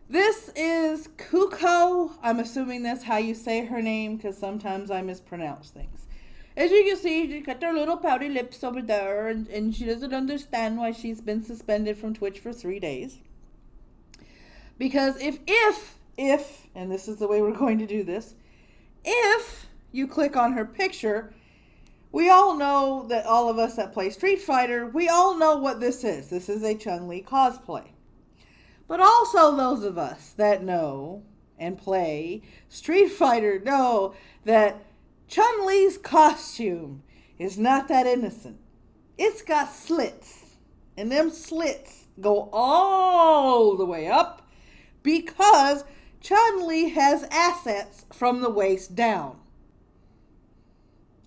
This is Quqco. I'm assuming that's how you say her name because sometimes I mispronounce things. As you can see, she's got her little pouty lips over there, and she doesn't understand why she's been suspended from Twitch for 3 days. Because if, and this is the way we're going to do this, if you click on her picture, we all know that all of us that play Street Fighter, we all know what this is. This is a Chun-Li cosplay. But also those of us that know and play Street Fighter know that Chun-Li's costume is not that innocent. It's got slits. And them slits go all the way up because Chun-Li has assets from the waist down.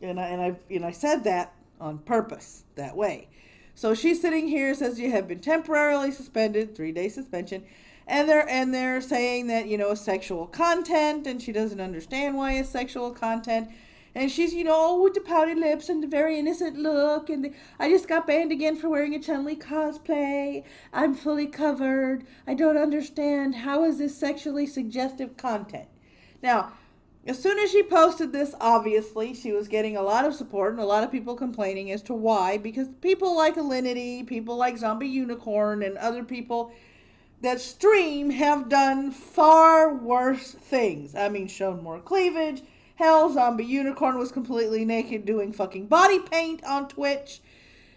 And I said that on purpose that way. So she's sitting here, says you have been temporarily suspended, 3-day suspension, and they're saying that sexual content, and she doesn't understand why it's sexual content, and she's with the pouty lips and the very innocent look, and I just got banned again for wearing a Chun-Li cosplay. I'm fully covered. I don't understand. How is this sexually suggestive content? Now, as soon as she posted this, obviously, she was getting a lot of support and a lot of people complaining as to why. Because people like Alinity, people like Zombie Unicorn, and other people that stream have done far worse things. I mean, shown more cleavage. Hell, Zombie Unicorn was completely naked doing fucking body paint on Twitch.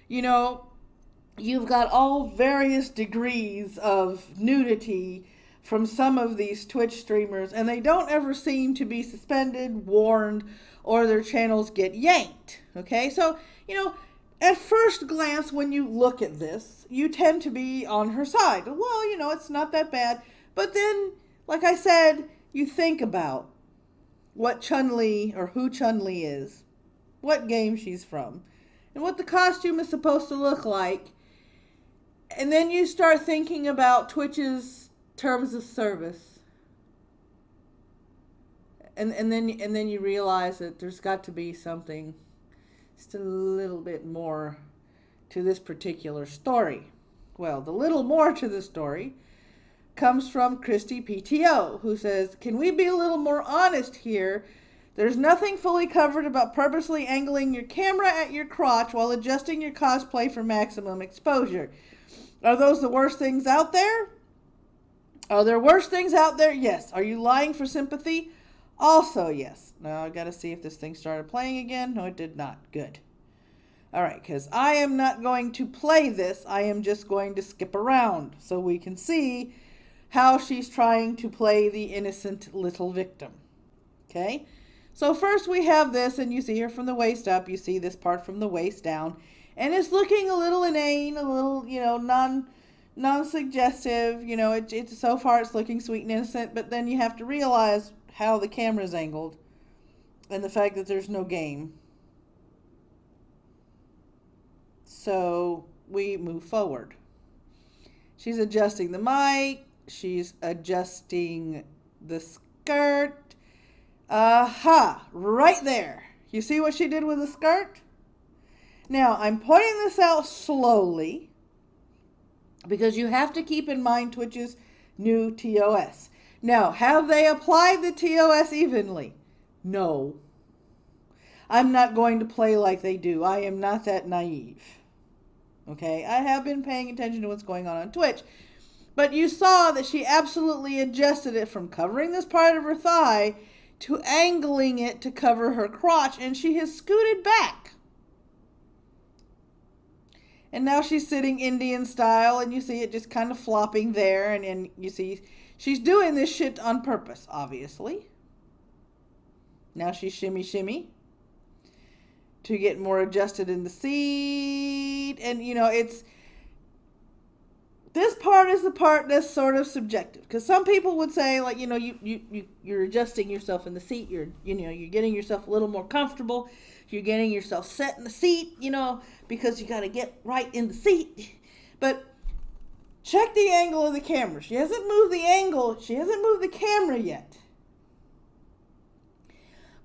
You've got all various degrees of nudity from some of these Twitch streamers, and they don't ever seem to be suspended, warned, or their channels get yanked. Okay, so, at first glance, when you look at this, you tend to be on her side. Well, it's not that bad. But then, like I said, you think about what Chun-Li, or who Chun-Li is, what game she's from, and what the costume is supposed to look like. And then you start thinking about Twitch's terms of service, and then you realize that there's got to be something just a little bit more to this particular story. Well, the little more to the story comes from Christy PTO, who says, can we be a little more honest here? There's nothing fully covered about purposely angling your camera at your crotch while adjusting your cosplay for maximum exposure. Are those the worst things out there? Are there worse things out there? Yes. Are you lying for sympathy? Also, yes. Now, I got to see if this thing started playing again. No, it did not. Good. All right, because I am not going to play this. I am just going to skip around so we can see how she's trying to play the innocent little victim. Okay? So first we have this, and you see her from the waist up. You see this part from the waist down. And it's looking a little inane, a little, non-suggestive. It's so far it's looking sweet and innocent, but then you have to realize how the camera's angled and the fact that there's no game. So we move forward. She's adjusting the mic. She's adjusting the skirt. Aha, right there. You see what she did with the skirt? Now, I'm pointing this out slowly because you have to keep in mind Twitch's new TOS. Now, have they applied the TOS evenly? No. I'm not going to play like they do. I am not that naive. Okay? I have been paying attention to what's going on Twitch. But you saw that she absolutely adjusted it from covering this part of her thigh to angling it to cover her crotch, and she has scooted back. And now she's sitting Indian style, and you see it just kind of flopping there, and you see she's doing this shit on purpose, obviously. Now she's shimmy to get more adjusted in the seat, and it's this part is the part that's sort of subjective, because some people would say, like, you're adjusting yourself in the seat, you're getting yourself a little more comfortable, you're getting yourself set in the seat, because you got to get right in the seat. But check the angle of the camera. She hasn't moved the angle. She hasn't moved the camera yet.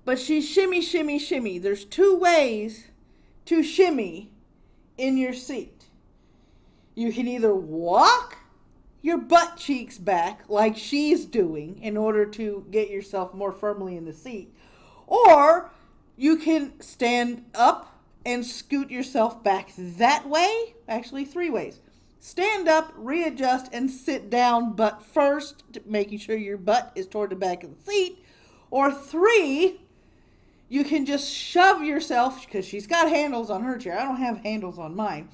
But she's shimmy. There's 2 ways to shimmy in your seat. You can either walk your butt cheeks back like she's doing in order to get yourself more firmly in the seat. Or you can stand up and scoot yourself back that way. Actually, 3 ways. Stand up, readjust, and sit down, but first, making sure your butt is toward the back of the seat. Or 3, you can just shove yourself, because she's got handles on her chair. I don't have handles on mine.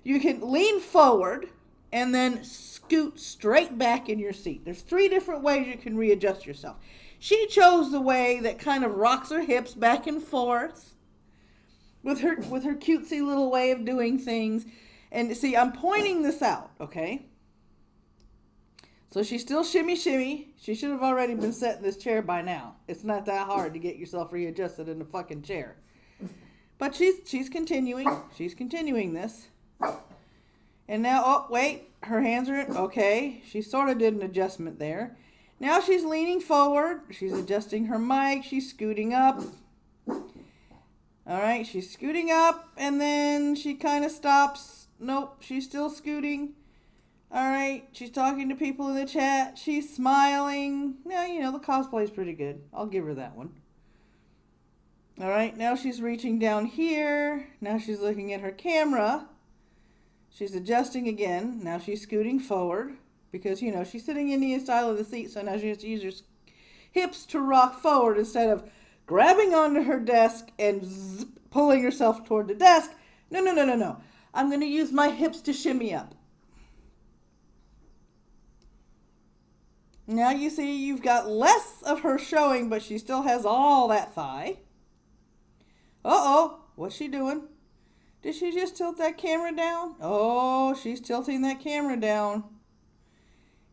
You can lean forward and then scoot straight back in your seat. There's 3 different ways you can readjust yourself. She chose the way that kind of rocks her hips back and forth with her cutesy little way of doing things. And see, I'm pointing this out, okay? So she's still shimmy. She should have already been set in this chair by now. It's not that hard to get yourself readjusted in the fucking chair. But she's continuing. She's continuing this. And now, oh, wait, her hands are in, okay. She sort of did an adjustment there. Now she's leaning forward. She's adjusting her mic. She's scooting up. All right, she's scooting up, and then she kind of stops. Nope, she's still scooting. All right, she's talking to people in the chat. She's smiling. Now, you know, the cosplay's pretty good. I'll give her that one. All right, now she's reaching down here. Now she's looking at her camera. She's adjusting again. Now she's scooting forward because, you know, she's sitting Indian style of the seat, so now she has to use her hips to rock forward instead of grabbing onto her desk and pulling herself toward the desk. No. I'm going to use my hips to shimmy up. Now you see you've got less of her showing, but she still has all that thigh. Uh-oh, what's she doing? Did she just tilt that camera down? Oh, she's tilting that camera down.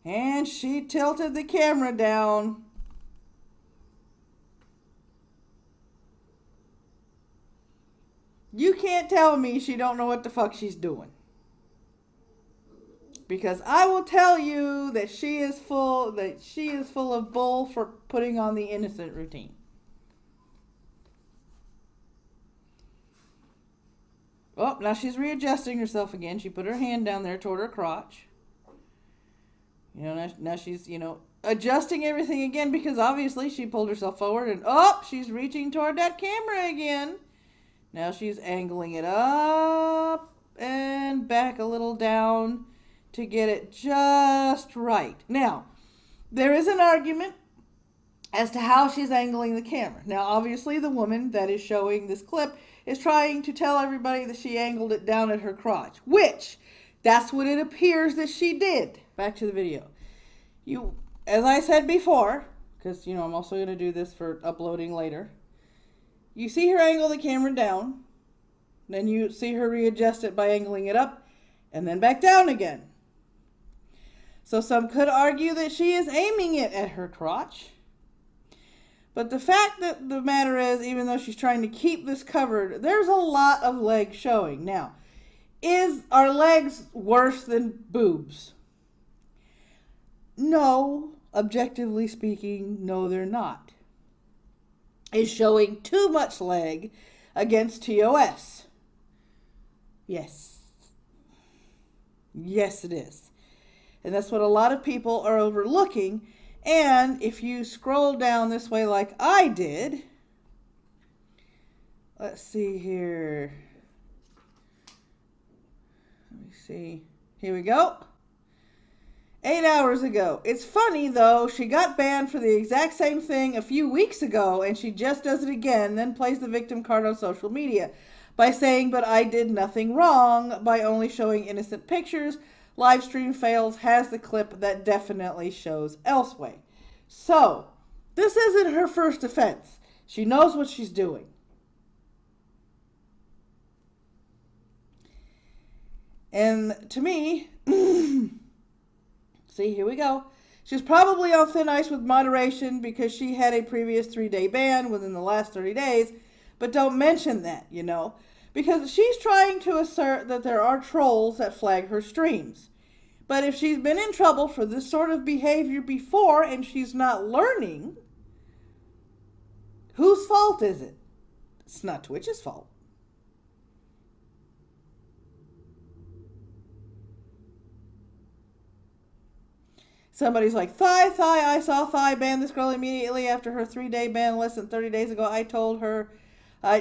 And she tilted the camera down. You can't tell me she don't know what the fuck she's doing. Because I will tell you that she is full of bull for putting on the innocent routine. Oh, now she's readjusting herself again. She put her hand down there toward her crotch. You know, now she's, adjusting everything again because obviously she pulled herself forward and she's reaching toward that camera again. Now she's angling it up and back a little down to get it just right. Now, there is an argument as to how she's angling the camera. Now, obviously, the woman that is showing this clip is trying to tell everybody that she angled it down at her crotch, which that's what it appears that she did. Back to the video. As I said before, because, I'm also going to do this for uploading later. You see her angle the camera down, then you see her readjust it by angling it up, and then back down again. So some could argue that she is aiming it at her crotch. But the fact that the matter is, even though she's trying to keep this covered, there's a lot of leg showing. Now, are legs worse than boobs? No, objectively speaking, no, they're not. Is showing too much leg against TOS? Yes. Yes, it is. And that's what a lot of people are overlooking. And if you scroll down this way like I did, let's see here. Let me see. Here we go. 8 hours ago. It's funny, though, she got banned for the exact same thing a few weeks ago, and she just does it again, then plays the victim card on social media by saying, but I did nothing wrong by only showing innocent pictures. Livestream fails has the clip that definitely shows elsewhere. So, this isn't her first offense. She knows what she's doing. And to me... See, here we go. She's probably on thin ice with moderation because she had a previous 3-day ban within the last 30 days. But don't mention that, because she's trying to assert that there are trolls that flag her streams. But if she's been in trouble for this sort of behavior before and she's not learning, whose fault is it? It's not Twitch's fault. Somebody's like, thigh, I saw thigh, ban this girl immediately after her 3-day ban less than 30 days ago. I told her,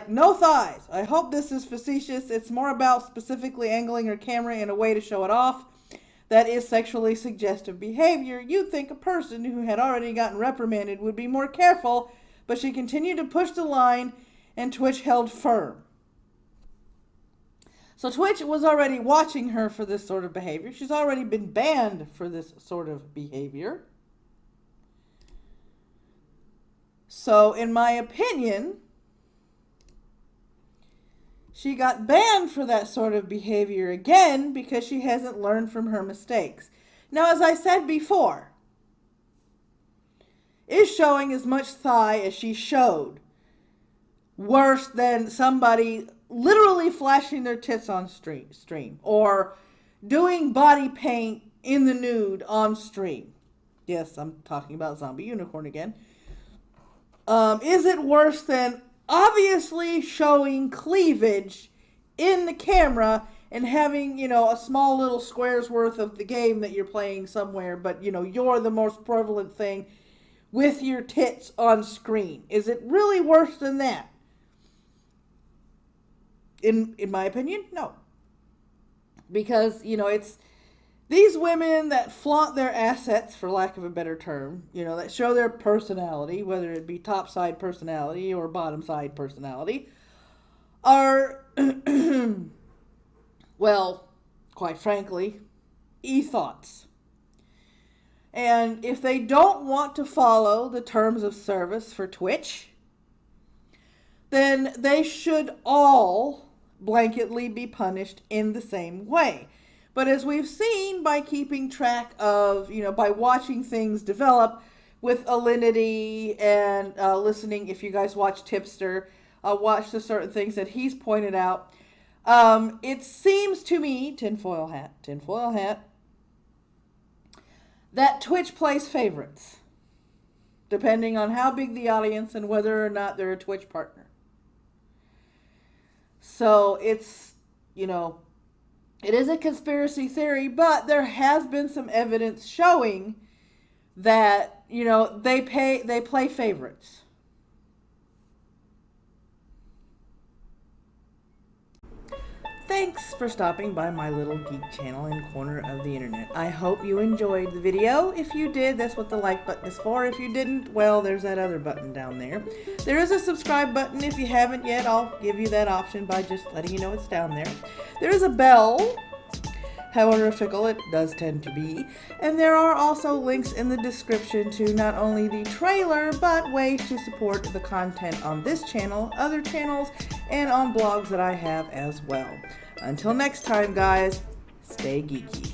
no thighs. I hope this is facetious. It's more about specifically angling her camera in a way to show it off. That is sexually suggestive behavior. You'd think a person who had already gotten reprimanded would be more careful, but she continued to push the line and Twitch held firm. So Twitch was already watching her for this sort of behavior. She's already been banned for this sort of behavior. So in my opinion, she got banned for that sort of behavior again because she hasn't learned from her mistakes. Now, as I said before, is showing as much thigh as she showed worse than somebody literally flashing their tits on stream or doing body paint in the nude on stream? Yes, I'm talking about Zombie Unicorn again. Is it worse than obviously showing cleavage in the camera and having, a small little square's worth of the game that you're playing somewhere, but, you're the most prevalent thing with your tits on screen? Is it really worse than that? In my opinion, no. Because, it's these women that flaunt their assets, for lack of a better term, that show their personality, whether it be top side personality or bottom side personality, are, well, quite frankly, e-thoughts. And if they don't want to follow the terms of service for Twitch, then they should all blanketly be punished in the same way. But as we've seen by keeping track of, by watching things develop with Alinity and listening, if you guys watch Tipster, watch the certain things that he's pointed out, it seems to me, tinfoil hat, that Twitch plays favorites, depending on how big the audience and whether or not they're a Twitch partner. So it's, it is a conspiracy theory, but there has been some evidence showing that, they play favorites. Thanks for stopping by my little geek channel and corner of the internet. I hope you enjoyed the video. If you did, that's what the like button is for. If you didn't, well, there's that other button down there. There is a subscribe button. If you haven't yet, I'll give you that option by just letting you know it's down there. There is a bell, however fickle it does tend to be. And there are also links in the description to not only the trailer, but ways to support the content on this channel, other channels, and on blogs that I have as well. Until next time, guys, stay geeky.